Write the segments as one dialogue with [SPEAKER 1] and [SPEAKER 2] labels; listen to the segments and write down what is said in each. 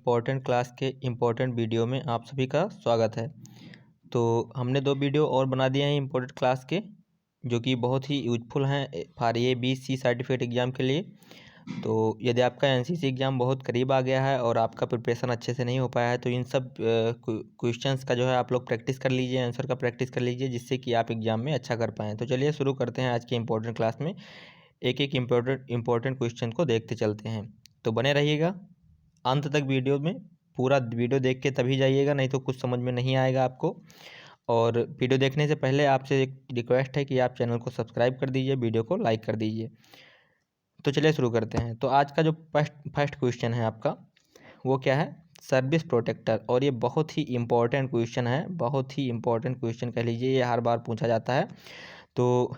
[SPEAKER 1] Important class के important video में आप सभी का स्वागत है। तो हमने 2 वीडियो और बना दिए हैं इम्पोर्टेंट क्लास के, जो कि बहुत ही यूजफुल हैं फॉर ABC सर्टिफिकेट एग्ज़ाम के लिए। तो यदि आपका NCC एग्ज़ाम बहुत करीब आ गया है और आपका प्रिपरेशन अच्छे से नहीं हो पाया है, तो इन सब क्वेश्चंस का जो है आप लोग प्रैक्टिस कर लीजिए, आंसर का प्रैक्टिस कर लीजिए, जिससे कि आप एग्ज़ाम में अच्छा कर पाएँ। तो चलिए शुरू करते हैं आज के इम्पोर्टेंट क्लास में। एक-एक इम्पोर्टेंट क्वेश्चन को देखते चलते हैं। तो बने रहिएगा अंत तक वीडियो में। पूरा वीडियो देख के तभी जाइएगा, नहीं तो कुछ समझ में नहीं आएगा आपको। और वीडियो देखने से पहले आपसे एक रिक्वेस्ट है कि आप चैनल को सब्सक्राइब कर दीजिए, वीडियो को लाइक कर दीजिए। तो चलिए शुरू करते हैं। तो आज का जो फर्स्ट क्वेश्चन है आपका, वो क्या है? Service protector. और ये बहुत ही इम्पोर्टेंट क्वेश्चन है, बहुत ही इम्पोर्टेंट क्वेश्चन कह लीजिए, ये हर बार पूछा जाता है। तो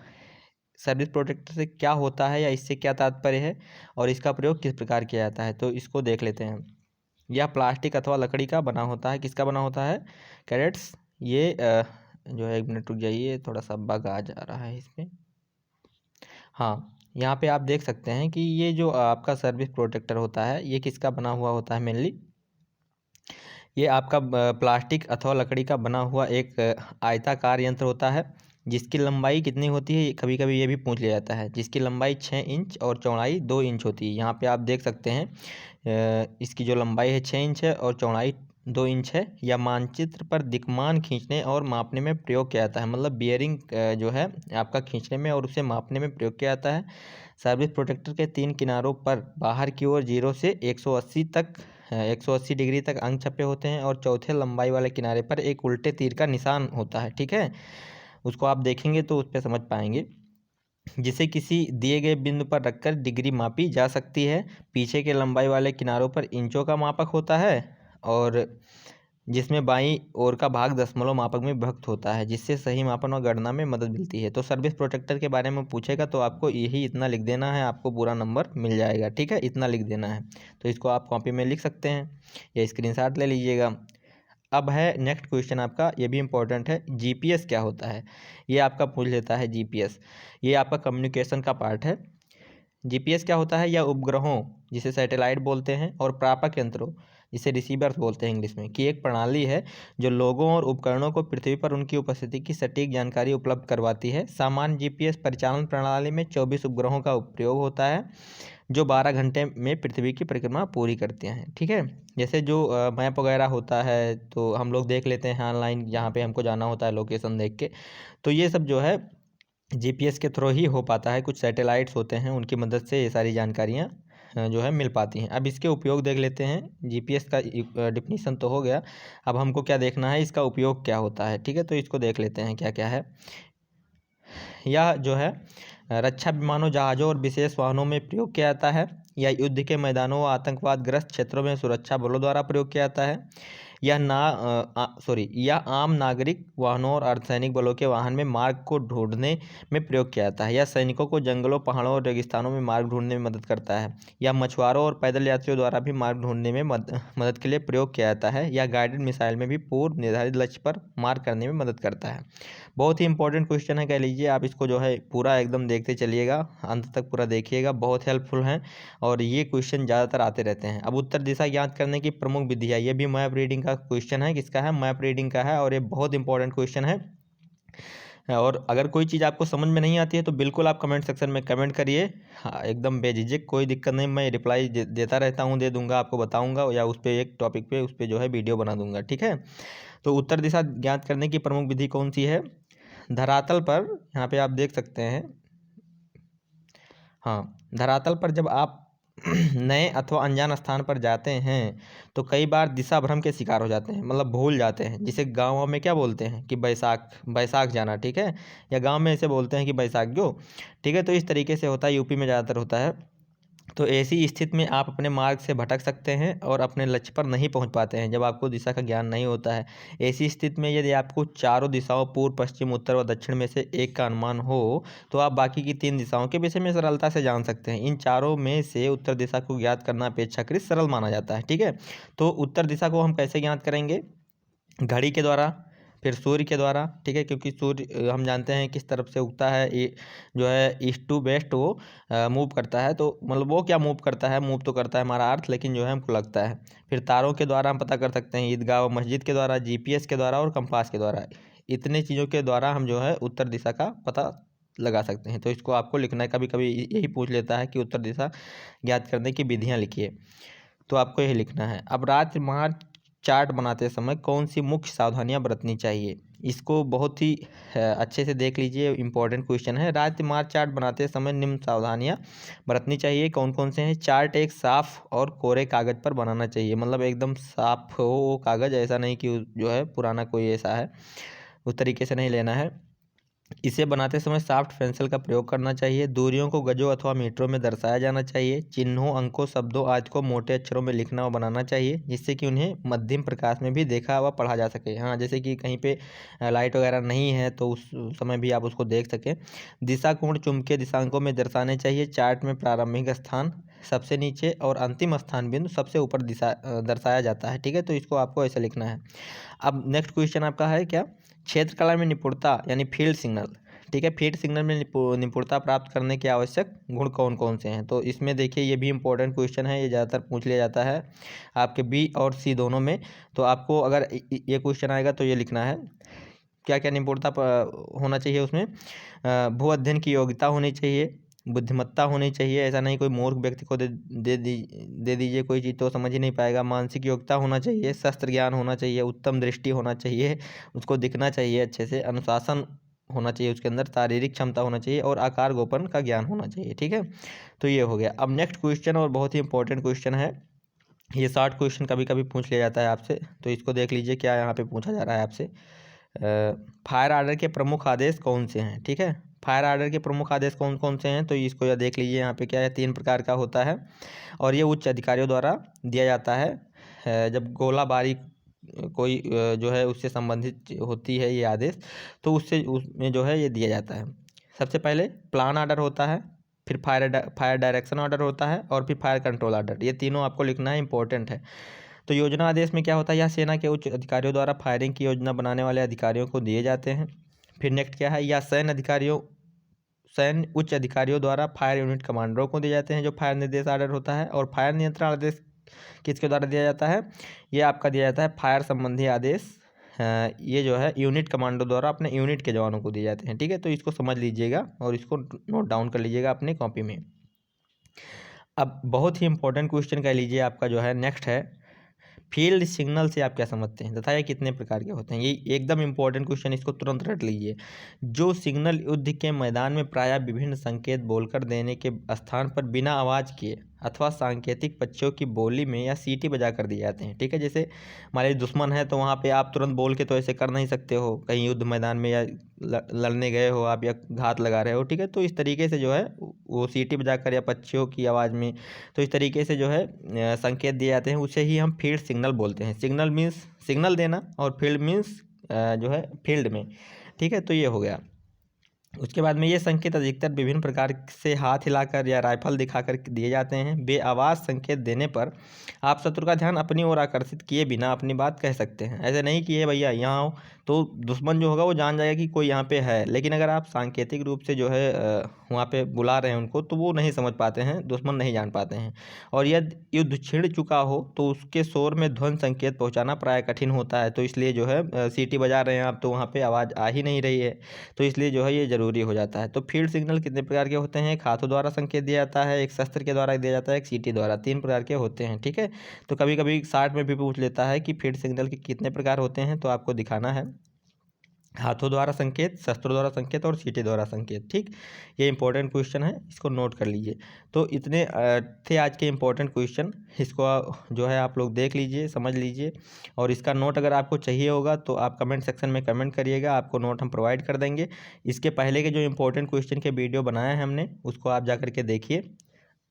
[SPEAKER 1] सर्विस प्रोटेक्टर से क्या होता है या इससे क्या तात्पर्य है और इसका प्रयोग किस प्रकार किया जाता है, तो इसको देख लेते हैं। यह प्लास्टिक अथवा लकड़ी का बना होता है। किसका बना होता है कैडेट्स? ये जो है, 1 मिनट रुक जाइए, थोड़ा सा बग आ जा रहा है इसमें। हाँ, यहाँ पे आप देख सकते हैं कि ये जो आपका सर्विस प्रोटेक्टर होता है, ये किसका बना हुआ होता है मेनली? ये आपका प्लास्टिक अथवा लकड़ी का बना हुआ एक आयताकार यंत्र होता है, जिसकी लंबाई कितनी होती है, कभी कभी ये भी पूछ लिया जाता है। जिसकी लंबाई 6 इंच और चौड़ाई 2 इंच होती है। यहाँ पे आप देख सकते हैं इसकी जो लंबाई है 6 इंच है और चौड़ाई 2 इंच है। यह मानचित्र पर दिक्मान खींचने और मापने में प्रयोग किया जाता है। मतलब बियरिंग जो है आपका खींचने में और उसे मापने में प्रयोग किया जाता है। सर्विस प्रोटेक्टर के 3 किनारों पर बाहर की ओर 0 से 180 डिग्री तक अंक छपे होते हैं और चौथे लंबाई वाले किनारे पर एक उल्टे तीर का निशान होता है। ठीक है, उसको आप देखेंगे तो उस पर समझ पाएंगे। जिसे किसी दिए गए बिंदु पर रखकर डिग्री मापी जा सकती है। पीछे के लंबाई वाले किनारों पर इंचों का मापक होता है और जिसमें बाईं ओर का भाग दशमलव मापक में विभक्त होता है, जिससे सही मापन और गणना में मदद मिलती है। तो सर्विस प्रोटेक्टर के बारे में पूछेगा तो आपको यही इतना लिख देना है, आपको पूरा नंबर मिल जाएगा। ठीक है, इतना लिख देना है। तो इसको आप कॉपी में लिख सकते हैं या स्क्रीनशॉट ले लीजिएगा। अब है नेक्स्ट क्वेश्चन आपका, ये भी इम्पोर्टेंट है। GPS क्या होता है? ये आपका पूछ लेता है GPS। ये आपका कम्युनिकेशन का पार्ट है। GPS क्या होता है? या उपग्रहों, जिसे सैटेलाइट बोलते हैं, और प्रापक यंत्रों, जिसे रिसीवर्स बोलते हैं इंग्लिश में, की एक प्रणाली है जो लोगों और उपकरणों को पृथ्वी पर उनकी उपस्थिति की सटीक जानकारी उपलब्ध करवाती है। सामान्य GPS परिचालन प्रणाली में 24 उपग्रहों का प्रयोग होता है, जो 12 घंटे में पृथ्वी की परिक्रमा पूरी करते हैं। ठीक है, जैसे जो मैप वगैरह होता है तो हम लोग देख लेते हैं ऑनलाइन, जहाँ पे हमको जाना होता है लोकेशन देख के। तो ये सब जो है GPS के थ्रू ही हो पाता है। कुछ सैटेलाइट्स होते हैं, उनकी मदद से ये सारी जानकारियाँ जो है मिल पाती हैं। अब इसके उपयोग देख लेते हैं। GPS का डिफिनीसन तो हो गया, अब हमको क्या देखना है, इसका उपयोग क्या होता है। ठीक है, तो इसको देख लेते हैं क्या क्या है। यह जो है रक्षा विमानों, जहाज़ों और विशेष वाहनों में प्रयोग किया जाता है। या युद्ध के मैदानों व आतंकवाद ग्रस्त क्षेत्रों में सुरक्षा बलों द्वारा प्रयोग किया जाता है। यह आम नागरिक वाहनों और अर्धसैनिक बलों के वाहन में मार्ग को ढूंढने में प्रयोग किया जाता है। यह सैनिकों को जंगलों, पहाड़ों और रेगिस्तानों में मार्ग ढूंढने में मदद करता है। यह मछुआरों और पैदल यात्रियों द्वारा भी मार्ग ढूंढने में मदद के लिए प्रयोग किया जाता है। यह गाइडेड मिसाइल में भी पूर्व निर्धारित लक्ष्य पर मार करने में मदद करता है। बहुत ही इंपॉर्टेंट क्वेश्चन है, कह लीजिए। आप इसको जो है पूरा एकदम देखते चलिएगा, अंत तक पूरा देखिएगा, बहुत हेल्पफुल है और ये क्वेश्चन ज़्यादातर आते रहते हैं। अब उत्तर दिशा ज्ञात करने की प्रमुख विधि है। ये भी मैप रीडिंग का क्वेश्चन है। किसका है? मैप रीडिंग का है और ये बहुत इंपॉर्टेंट क्वेश्चन है। और अगर कोई चीज़ आपको समझ में नहीं आती है तो बिल्कुल आप कमेंट सेक्शन में कमेंट करिए। हाँ, एकदम बेझिझक, कोई दिक्कत नहीं, मैं रिप्लाई देता रहता हूँ, दे दूंगा, आपको बताऊंगा, या उस पर एक टॉपिक पे उस पर जो है वीडियो बना दूंगा। ठीक है, तो उत्तर दिशा ज्ञात करने की प्रमुख विधि कौन सी है? धरातल पर, यहाँ पे आप देख सकते हैं। हाँ, धरातल पर जब आप नए अथवा अनजान स्थान पर जाते हैं तो कई बार दिशा भ्रम के शिकार हो जाते हैं, मतलब भूल जाते हैं। जिसे गाँव में क्या बोलते हैं कि बैसाख बैसाख जाना। ठीक है, या गांव में ऐसे बोलते हैं कि बैसाख गयो। ठीक है, तो इस तरीके से होता है, यूपी में ज़्यादातर होता है। तो ऐसी स्थिति में आप अपने मार्ग से भटक सकते हैं और अपने लक्ष्य पर नहीं पहुंच पाते हैं, जब आपको दिशा का ज्ञान नहीं होता है। ऐसी स्थिति में यदि आपको चारों दिशाओं, पूर्व, पश्चिम, उत्तर व दक्षिण में से एक का अनुमान हो तो आप बाकी की 3 दिशाओं के विषय में सरलता से जान सकते हैं। इन चारों में से उत्तर दिशा को ज्ञात करना अपेक्षाकृत सरल माना जाता है। ठीक है, तो उत्तर दिशा को हम कैसे ज्ञात करेंगे? घड़ी के द्वारा, फिर सूर्य के द्वारा, ठीक है, क्योंकि सूर्य हम जानते हैं किस तरफ से उगता है, ये जो है ईस्ट टू वेस्ट वो मूव करता है। तो मतलब वो क्या मूव करता है, मूव तो करता है हमारा अर्थ, लेकिन जो है हमको लगता है। फिर तारों के द्वारा हम पता कर सकते हैं, ईदगाह व मस्जिद के द्वारा, जीपीएस के द्वारा और कंपास के द्वारा। इतने चीज़ों के द्वारा हम जो है उत्तर दिशा का पता लगा सकते हैं। तो इसको आपको लिखना है, कभी कभी यही पूछ लेता है कि उत्तर दिशा ज्ञात करने की विधियाँ लिखिए, तो आपको यही लिखना है। अब राजमार्ग चार्ट बनाते समय कौन सी मुख्य सावधानियां बरतनी चाहिए, इसको बहुत ही अच्छे से देख लीजिए, इंपॉर्टेंट क्वेश्चन है। राजमार्ग चार्ट बनाते समय निम्न सावधानियां बरतनी चाहिए, कौन कौन से हैं। चार्ट एक साफ और कोरे कागज़ पर बनाना चाहिए, मतलब एकदम साफ हो वो कागज़, ऐसा नहीं कि जो है पुराना कोई ऐसा है, उस तरीके से नहीं लेना है। इसे बनाते समय सॉफ्ट पेंसिल का प्रयोग करना चाहिए। दूरियों को गजों अथवा मीटरों में दर्शाया जाना चाहिए। चिन्हों, अंकों, शब्दों आदि को मोटे अक्षरों में लिखना व बनाना चाहिए, जिससे कि उन्हें मध्यम प्रकाश में भी देखा व पढ़ा जा सके। हाँ, जैसे कि कहीं पे लाइट वगैरह नहीं है तो उस समय भी आप उसको देख सकें। दिशा कोण चुंबकीय दिशांकों में दर्शाने चाहिए। चार्ट में प्रारंभिक स्थान सबसे नीचे और अंतिम स्थान बिंदु सबसे ऊपर दर्शाया जाता है, ठीक है। तो इसको आपको ऐसे लिखना है। अब नेक्स्ट क्वेश्चन आपका है क्या, क्षेत्र कला में निपुणता यानी फील्ड सिग्नल, ठीक है, फील्ड सिग्नल में निपुणता प्राप्त करने के आवश्यक गुण कौन कौन से हैं। तो इसमें देखिए ये भी इंपॉर्टेंट क्वेश्चन है, ये ज़्यादातर पूछ लिया जाता है आपके बी और सी दोनों में। तो आपको अगर ये क्वेश्चन आएगा तो ये लिखना है क्या क्या निपुणता होना चाहिए उसमें। भू अध्ययन की योग्यता होनी चाहिए, बुद्धिमत्ता होनी चाहिए, ऐसा नहीं कोई मूर्ख व्यक्ति को दे दीजिए कोई चीज़ तो समझ ही नहीं पाएगा। मानसिक योग्यता होना चाहिए, शस्त्र ज्ञान होना चाहिए, उत्तम दृष्टि होना चाहिए, उसको दिखना चाहिए अच्छे से, अनुशासन होना चाहिए उसके अंदर, शारीरिक क्षमता होना चाहिए और आकार गोपन का ज्ञान होना चाहिए, ठीक है। तो ये हो गया। अब नेक्स्ट क्वेश्चन और बहुत ही इंपॉर्टेंट क्वेश्चन है, ये 60 क्वेश्चन कभी कभी पूछ लिया जाता है आपसे, तो इसको देख लीजिए क्या यहाँ पे पूछा जा रहा है आपसे। फायर आर्डर के प्रमुख आदेश कौन से हैं, ठीक है। फायर आर्डर के प्रमुख आदेश कौन कौन से हैं, तो इसको यह देख लीजिए यहाँ पे क्या है, 3 प्रकार का होता है और ये उच्च अधिकारियों द्वारा दिया जाता है। जब गोलाबारी कोई जो है उससे संबंधित होती है ये आदेश, तो उसमें जो है ये दिया जाता है। सबसे पहले प्लान आर्डर होता है, फिर फायर डायरेक्शन ऑर्डर होता है और फिर फायर कंट्रोल आर्डर, ये तीनों आपको लिखना है, इंपॉर्टेंट है। तो योजना आदेश में क्या होता है, यह सेना के उच्च अधिकारियों द्वारा फायरिंग की योजना बनाने वाले अधिकारियों को दिए जाते हैं। फिर नेक्स्ट क्या है, या सैन्य उच्च अधिकारियों द्वारा फायर यूनिट कमांडरों को दिए जाते हैं, जो फायर निर्देश आर्डर होता है। और फायर नियंत्रण आदेश किसके द्वारा दिया जाता है, ये आपका दिया जाता है फायर संबंधी आदेश, ये जो है यूनिट कमांडो द्वारा अपने यूनिट के जवानों को दिए जाते हैं, ठीक है। तो इसको समझ लीजिएगा और इसको नोट डाउन कर लीजिएगा अपनी कॉपी में। अब बहुत ही इंपॉर्टेंट क्वेश्चन कह लीजिए आपका जो है नेक्स्ट है, फील्ड सिग्नल से आप क्या समझते हैं तथा ये कितने प्रकार के होते हैं। ये एकदम इंपॉर्टेंट क्वेश्चन, इसको तुरंत रट लीजिए। जो सिग्नल युद्ध के मैदान में प्रायः विभिन्न संकेत बोलकर देने के स्थान पर बिना आवाज़ किए अथवा सांकेतिक पक्षियों की बोली में या सीटी बजा कर दिए जाते हैं, ठीक है। जैसे मान लीजिए दुश्मन है तो वहाँ पे आप तुरंत बोल के तो ऐसे कर नहीं सकते हो, कहीं युद्ध मैदान में या लड़ने गए हो आप या घात लगा रहे हो, ठीक है। तो इस तरीके से जो है वो सीटी बजाकर या पक्षियों की आवाज़ में, तो इस तरीके से जो है संकेत दिए जाते हैं, उसे ही हम फील्ड सिग्नल बोलते हैं। सिग्नल मीन्स सिग्नल देना और फील्ड मीन्स जो है फील्ड में, ठीक है। तो ये हो गया। उसके बाद में ये संकेत अधिकतर विभिन्न प्रकार से हाथ हिलाकर या राइफल दिखाकर दिए जाते हैं। बेआवाज़ संकेत देने पर आप शत्रु का ध्यान अपनी ओर आकर्षित किए बिना अपनी बात कह सकते हैं। ऐसे नहीं कि ये भैया यहाँ आओ, तो दुश्मन जो होगा वो जान जाएगा कि कोई यहाँ पे है, लेकिन अगर आप सांकेतिक रूप से जो है वहाँ पे बुला रहे हैं उनको, तो वो नहीं समझ पाते हैं, दुश्मन नहीं जान पाते हैं। और यदि युद्ध छिड़ चुका हो तो उसके शोर में ध्वनि संकेत पहुँचाना प्राय कठिन होता है। तो इसलिए जो है सीटी बजा रहे हैं आप तो वहाँ पर आवाज़ आ ही नहीं रही है, तो इसलिए जो है ये ज़रूरी हो जाता है। तो फील्ड सिग्नल कितने प्रकार के होते हैं, एक हाथों द्वारा संकेत दिया जाता है, एक शस्त्र के द्वारा दिया जाता है, एक सीटी द्वारा, 3 प्रकार के होते हैं, ठीक है। तो कभी कभी 60 में भी पूछ लेता है कि फील्ड सिग्नल के कितने प्रकार होते हैं, तो आपको दिखाना है हाथों द्वारा संकेत, शस्त्रों द्वारा संकेत और सीटी द्वारा संकेत, ठीक। ये इंपॉर्टेंट क्वेश्चन है, इसको नोट कर लीजिए। तो इतने थे आज के इंपॉर्टेंट क्वेश्चन, इसको जो है आप लोग देख लीजिए, समझ लीजिए, और इसका नोट अगर आपको चाहिए होगा तो आप कमेंट सेक्शन में कमेंट करिएगा, आपको नोट हम प्रोवाइड कर देंगे। इसके पहले के जो इंपॉर्टेंट क्वेश्चन के वीडियो बनाए हैं हमने, उसको आप जा करके देखिए,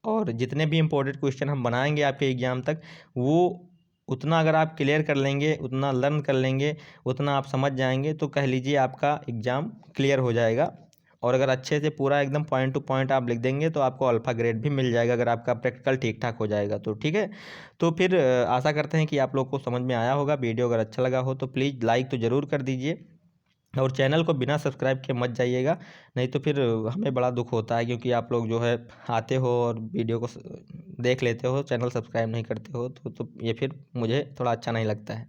[SPEAKER 1] और जितने भी इंपॉर्टेंट क्वेश्चन हम बनाएंगे आपके एग्जाम तक, वो उतना अगर आप क्लियर कर लेंगे, उतना लर्न कर लेंगे, उतना आप समझ जाएंगे, तो कह लीजिए आपका एग्ज़ाम क्लियर हो जाएगा। और अगर अच्छे से पूरा एकदम पॉइंट टू पॉइंट आप लिख देंगे तो आपको अल्फ़ा ग्रेड भी मिल जाएगा, अगर आपका प्रैक्टिकल ठीक ठाक हो जाएगा तो। ठीक है, तो फिर आशा करते हैं कि आप लोग को समझ में आया होगा। वीडियो अगर अच्छा लगा हो तो प्लीज़ लाइक तो ज़रूर कर दीजिए, और चैनल को बिना सब्सक्राइब के मत जाइएगा, नहीं तो फिर हमें बड़ा दुख होता है, क्योंकि आप लोग जो है आते हो और वीडियो को देख लेते हो, चैनल सब्सक्राइब नहीं करते हो, तो ये फिर मुझे थोड़ा अच्छा नहीं लगता है।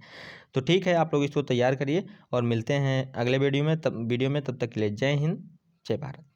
[SPEAKER 1] तो ठीक है, आप लोग इसको तैयार करिए और मिलते हैं अगले वीडियो में। तब तक के लिए जय हिंद, जय भारत।